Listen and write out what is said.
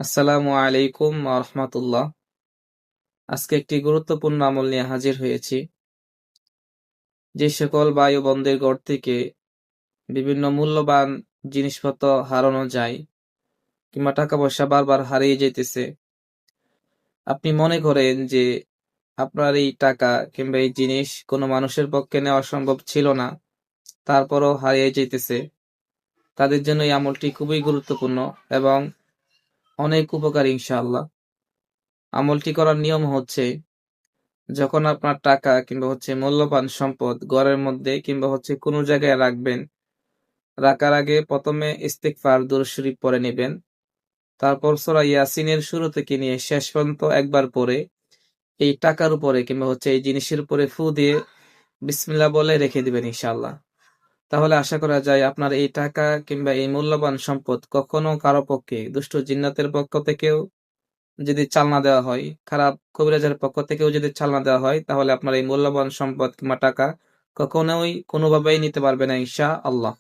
আসসালামু আলাইকুম রহমতুল্লাহ। আজকে একটি গুরুত্বপূর্ণ আমল নিয়ে হাজির হয়েছি। যে সকল ভাই ও বোনদের ঘর থেকে বিভিন্ন মূল্যবান জিনিসপত্র হারানো যায় কিংবা টাকা পয়সা বারবার হারিয়ে যেতেছে, আপনি মনে করেন যে আপনার এই টাকা কিংবা এই জিনিস কোনো মানুষের পক্ষে নেওয়া সম্ভব ছিল না, তারপরও হারিয়ে যেতেছে, তাদের জন্য এই আমলটি খুবই গুরুত্বপূর্ণ এবং অনেক উপকারী ইনশাআল্লাহ। আমলটি করার নিয়ম হচ্ছে, যখন আপনার টাকা কিংবা মূল্যবান সম্পদ ঘরের মধ্যে কিংবা কোনো জায়গায় রাখবেন, রাখার আগে প্রথমে ইস্তিগফার দুরূদ শরীফ পড়ে নেবেন। তারপর সূরা ইয়াসিনের শুরু থেকে নিয়ে শেষ পর্যন্ত একবার পড়ে এই টাকার উপরে কিংবা এই জিনিসের উপরে ফু দিয়ে বিসমিল্লাহ বলে রেখে দিবেন ইনশাআল্লাহ। তাহলে আশা করা যায় আপনার এই টাকা কিংবা এই মূল্যবান সম্পদ কখনো কারো পক্ষে, দুষ্ট জিন্নাতের পক্ষ থেকেও যদি চালনা দেওয়া হয়, খারাপ কবিরাজের পক্ষ থেকেও যদি চালনা দেওয়া হয়, তাহলে আপনার এই মূল্যবান সম্পদ কিংবা টাকা কখনোই কোনোভাবেই নিতে পারবে না ইনশাআল্লাহ।